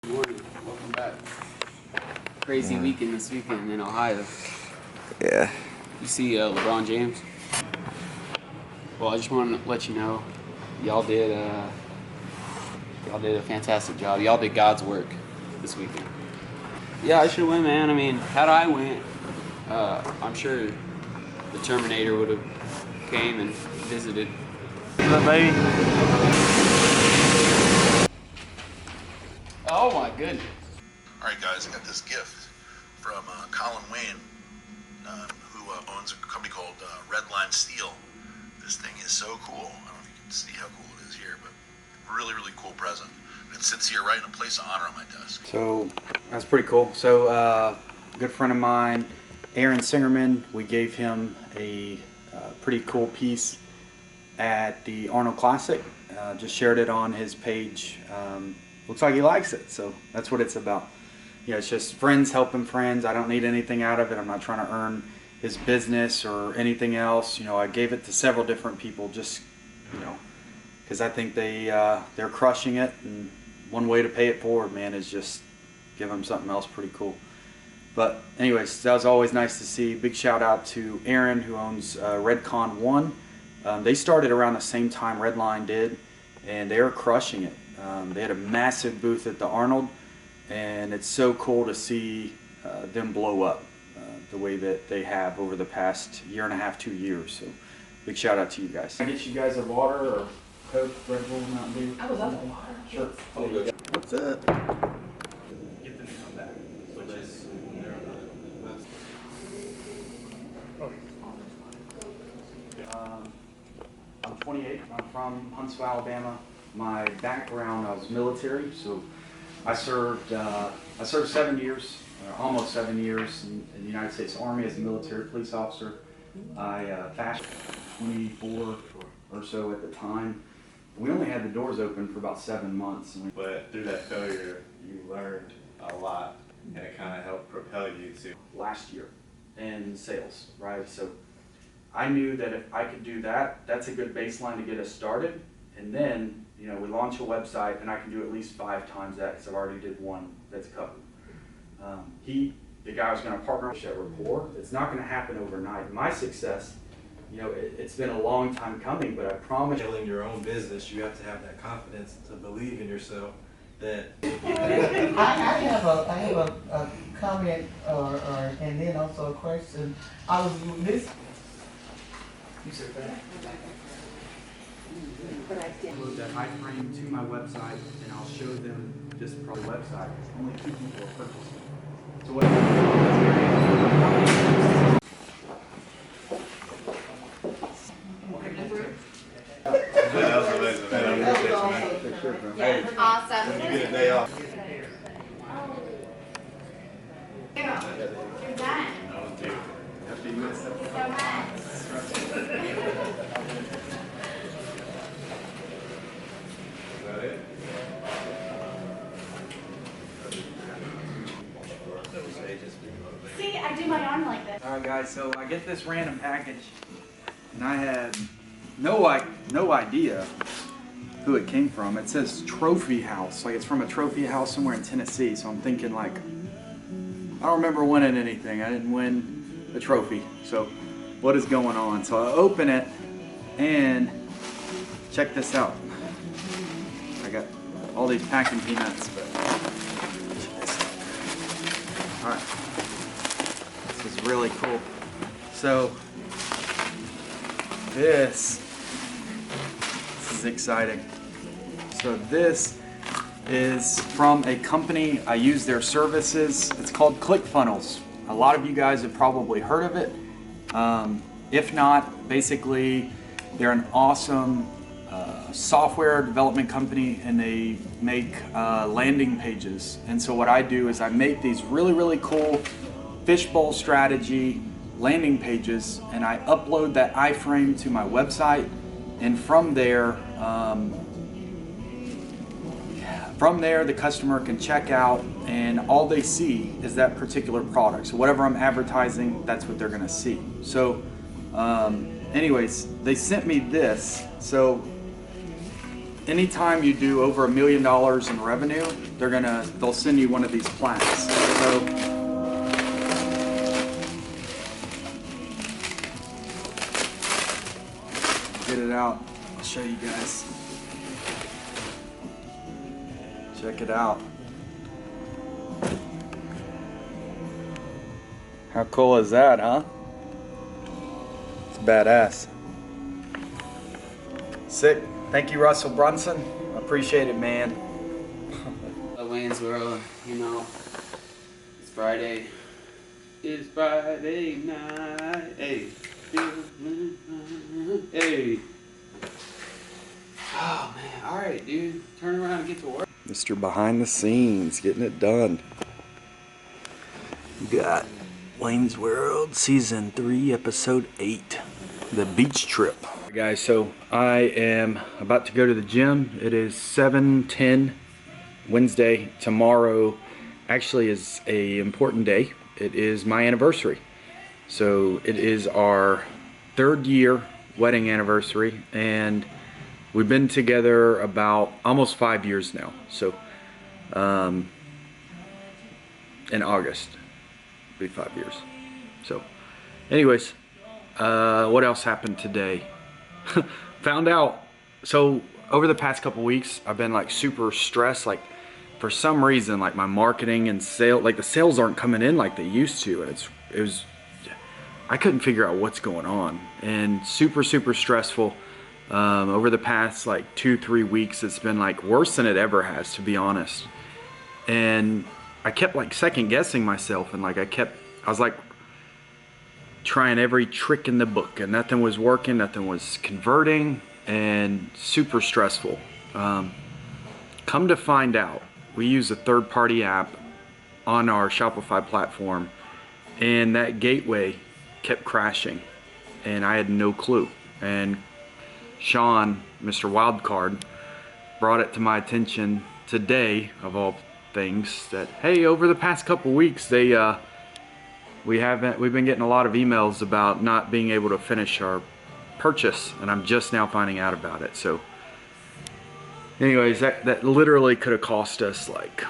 Good morning. Welcome back. Crazy weekend this weekend in Ohio. Yeah. You see LeBron James? Well, I just wanted to let you know, y'all did a fantastic job. Y'all did God's work this weekend. Yeah, I should win, man. I mean, had I went, I'm sure the Terminator would have came and visited. What's up, baby? Oh my goodness. All right, guys, I got this gift from Colin Wayne, who owns a company called Redline Steel. This thing is so cool. I don't know if you can see how cool it is here, but really, really cool present. It sits here right in a place of honor on my desk. So that's pretty cool. So a good friend of mine, Aaron Singerman, we gave him a pretty cool piece at the Arnold Classic. Just shared it on his page. Looks like he likes it, so that's what it's about. You know, it's just friends helping friends. I don't need anything out of it. I'm not trying to earn his business or anything else. You know, I gave it to several different people just, you know, because I think they're crushing it, and one way to pay it forward, man, is just give them something else pretty cool. But anyways, that was always nice to see. Big shout out to Aaron, who owns Redcon 1. They started around the same time Redline did, and they were crushing it. They had a massive booth at the Arnold, and it's so cool to see them blow up the way that they have over the past year and a half, 2 years. So big shout out to you guys. Can I get you guys a water or Coke, Red Bull, Mountain Dew? I would love a water. Sure. What's up? Get the name on that. Which is I'm 28. I'm from Huntsville, Alabama. My background, I was military, so I served 7 years, almost 7 years in the United States Army as a military police officer. I fashioned 24 or so at the time. We only had the doors open for about 7 months. But through that failure, you learned a lot, and it kind of helped propel you to. Last year in sales, right? So I knew that if I could do that, that's a good baseline to get us started. And then, you know, we launch a website, and I can do at least 5 times that because I've already did one that's covered. The guy was going to partner with that rapport. It's not going to happen overnight. My success, you know, it's been a long time coming, but I promise. Building your own business, you have to have that confidence to believe in yourself. That I have a comment and then also a question. I was this. You said that. Upload that iframe to my website, and I'll show them this pro website. Only 2 people are purchasing. So what? That was amazing, man. I appreciate you, man. Hey, Awesome. you get a day off. You're done. Thank you so much. Is that it? See, I do my arm like this. All right, guys. So I get this random package, and I had no idea who it came from. It says Trophy House, like it's from a trophy house somewhere in Tennessee. So I'm thinking, like, I don't remember winning anything. I didn't win a trophy. So what is going on? So I open it, and check this out. I got all these packing peanuts, but check this out. All right, this is really cool. So this is exciting. So this is from a company, I use their services. It's called ClickFunnels. A lot of you guys have probably heard of it. If not, basically they're an awesome software development company, and they make landing pages. And so what I do is I make these really, really cool fishbowl strategy landing pages, and I upload that iframe to my website, and from there the customer can check out, and all they see is that particular product. So whatever I'm advertising, that's what they're gonna see. So anyways, they sent me this. So anytime you do over $1 million in revenue, they'll send you one of these plaques. So get it out. I'll show you guys. Check it out. How cool is that, huh? It's badass. Sick. Thank you, Russell Brunson. I appreciate it, man. Wayne's World, you know, it's Friday. It's Friday night. Hey. Hey. Oh, man. All right, dude. Turn around and get to work. Mr. Behind the Scenes, getting it done. We got Wayne's World Season 3, Episode 8, The Beach Trip. Right, guys, so I am about to go to the gym. It is 7:10 Wednesday. Tomorrow actually is a important day. It is my anniversary. So it is our 3rd year wedding anniversary, and we've been together about almost 5 years now. So in August it'll be 5 years. So anyways, what else happened today? Found out, so over the past couple weeks I've been like super stressed, like for some reason, like my marketing and like the sales aren't coming in like they used to, and I couldn't figure out what's going on, and super stressful. Over the past like 2-3 weeks, it's been like worse than it ever has, to be honest. And I kept like second guessing myself, and like I was like trying every trick in the book, and nothing was working, nothing was converting, and super stressful. Come to find out, we use a third-party app on our Shopify platform, and that gateway kept crashing, and I had no clue. And Sean, Mr. Wildcard, brought it to my attention today, of all things, that hey, over the past couple weeks we've been getting a lot of emails about not being able to finish our purchase, and I'm just now finding out about it. So anyways, that literally could have cost us like,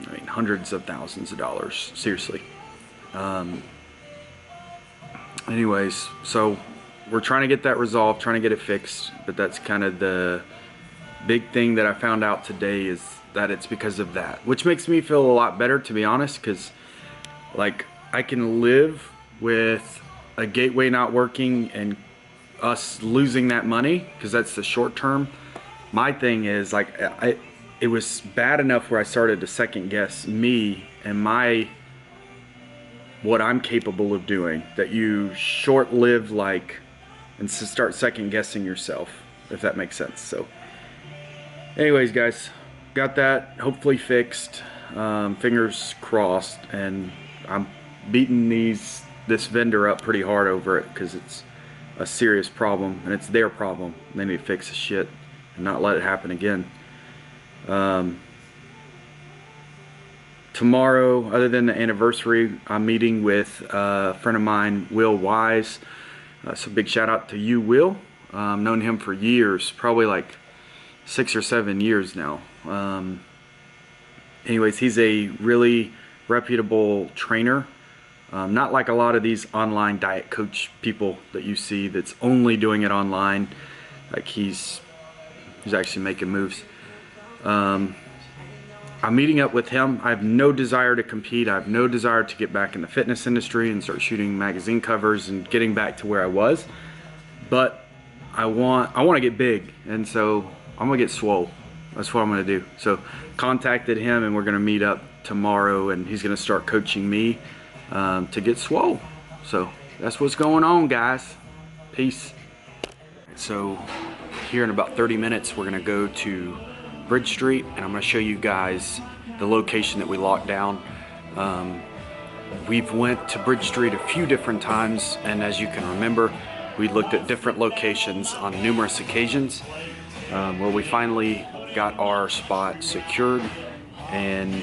I mean, hundreds of thousands of dollars, seriously. Anyways, so we're trying to get that resolved, trying to get it fixed, but that's kind of the big thing that I found out today, is that it's because of that, which makes me feel a lot better, to be honest, because like I can live with a gateway not working and us losing that money, because that's the short term. My thing is, like, it was bad enough where I started to second guess me and what I'm capable of doing, that you short-live like and start second guessing yourself, if that makes sense. So anyways, guys, got that hopefully fixed, fingers crossed, and I'm beating this vendor up pretty hard over it, because it's a serious problem, and it's their problem. They need to fix the shit and not let it happen again. Tomorrow, other than the anniversary, I'm meeting with a friend of mine, Will Wise. So big shout out to you, Will. Known him for years, probably like 6 or 7 years now. Anyways, he's a really reputable trainer. Not like a lot of these online diet coach people that you see that's only doing it online. Like he's actually making moves. I'm meeting up with him. I have no desire to compete. I have no desire to get back in the fitness industry and start shooting magazine covers and getting back to where I was. But I want to get big, and so I'm gonna get swole. That's what I'm gonna do. So contacted him, and we're gonna meet up tomorrow, and he's gonna start coaching me to get swole. So that's what's going on, guys. Peace. So here in about 30 minutes, we're gonna go to Bridge Street, and I'm going to show you guys the location that we locked down. We've went to Bridge Street a few different times, and as you can remember, we looked at different locations on numerous occasions. Well, we finally got our spot secured, and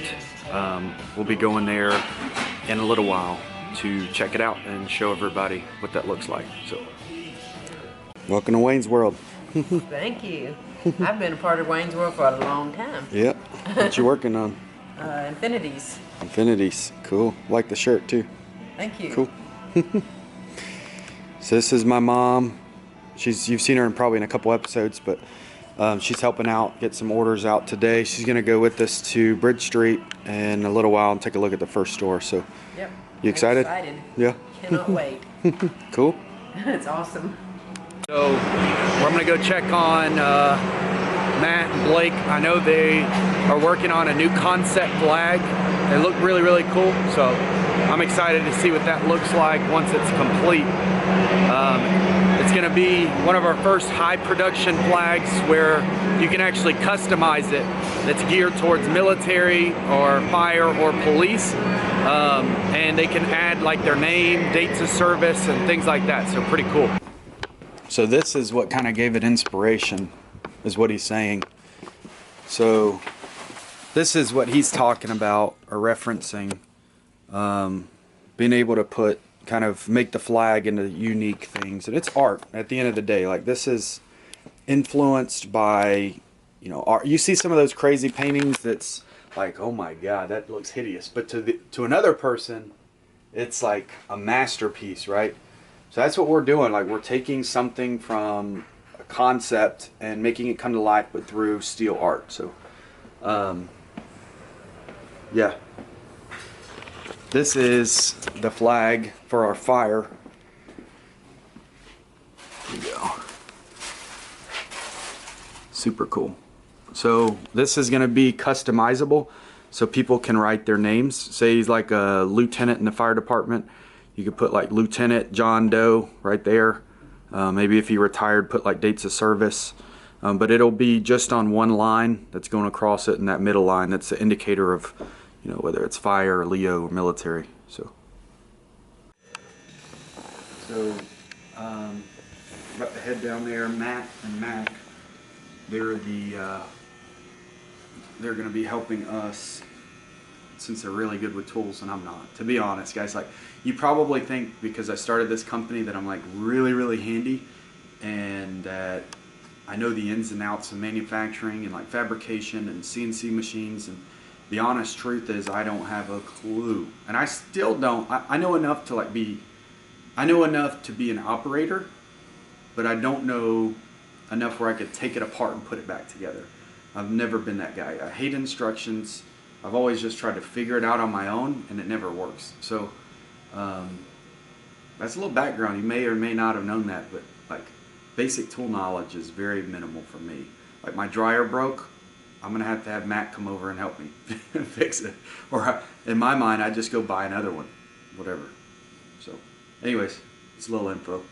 we'll be going there in a little while to check it out and show everybody what that looks like. So, welcome to Wayne's World. Thank you. I've been a part of Wayne's World for a long time. Yep. What you working on? Infinities. Infinities. Cool. Like the shirt too. Thank you. Cool. So this is my mom. You've seen her probably in a couple episodes, but she's helping out, get some orders out today. She's gonna go with us to Bridge Street in a little while and take a look at the first store. So, Yep. You excited? I'm excited. Yeah. Cannot wait. Cool. It's awesome. So I'm gonna go check on Matt and Blake. I know they are working on a new concept flag. They look really, really cool. So I'm excited to see what that looks like once it's complete. It's gonna be one of our first high production flags where you can actually customize it. That's geared towards military or fire or police. And they can add like their name, dates of service, and things like that. So pretty cool. So this is what kind of gave it inspiration, is what he's saying. So this is what he's talking about or referencing. Being able to make the flag into unique things. And it's art at the end of the day. Like, this is influenced by, art. You see some of those crazy paintings that's like, oh my God, that looks hideous. But to another person, it's like a masterpiece, right? So that's what we're doing. Like, we're taking something from a concept and making it come to life, but through steel art. So, yeah. This is the flag for our fire. There you go. Super cool. So this is going to be customizable, so people can write their names. Say he's like a lieutenant in the fire department. You could put like Lieutenant John Doe right there. Maybe if he retired, put like dates of service. But it'll be just on one line that's going across it, and that middle line, that's the indicator of, whether it's fire or Leo or military. So about to head down there. Matt and Mac, they're going to be helping us, since they're really good with tools and I'm not. To be honest, guys, like, you probably think because I started this company that I'm like really, really handy and that I know the ins and outs of manufacturing and like fabrication and CNC machines, and the honest truth is I don't have a clue. And I still don't. I know enough to I know enough to be an operator, but I don't know enough where I could take it apart and put it back together. I've never been that guy. I hate instructions. I've always just tried to figure it out on my own, and it never works. So that's a little background. You may or may not have known that, but like, basic tool knowledge is very minimal for me. Like, my dryer broke, I'm gonna have to have Matt come over and help me fix it. Or in my mind, I just go buy another one, whatever. So anyways, it's a little info.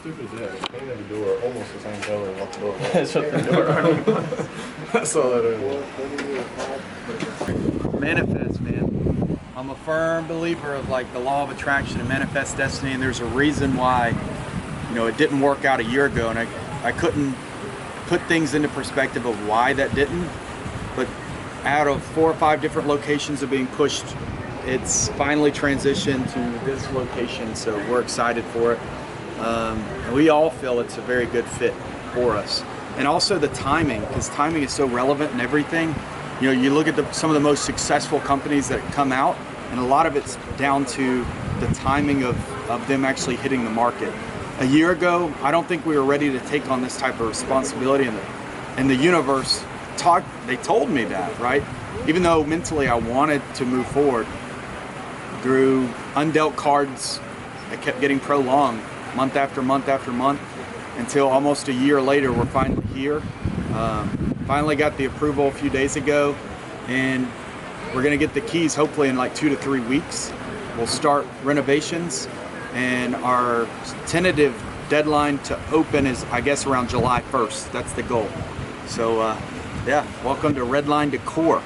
Stupid as that. Painted the door almost the same color as what the door was. That's what the door already was. That's all that is. Manifest, man. I'm a firm believer of like the law of attraction and manifest destiny, and there's a reason why, it didn't work out a year ago, and I couldn't put things into perspective of why that didn't. But out of 4 or 5 different locations of being pushed, it's finally transitioned to this location, so we're excited for it. And we all feel it's a very good fit for us. And also the timing, because timing is so relevant in everything. You look at some of the most successful companies that come out, and a lot of it's down to the timing of them actually hitting the market. A year ago, I don't think we were ready to take on this type of responsibility, and the universe they told me that, right? Even though mentally I wanted to move forward, through undealt cards that kept getting prolonged month after month after month, until almost a year later we're finally here. finally got the approval a few days ago, and we're gonna get the keys hopefully in like 2 to 3 weeks. We'll start renovations, and our tentative deadline to open is, I guess, around July 1st. That's the goal. So yeah, welcome to Redline Decor.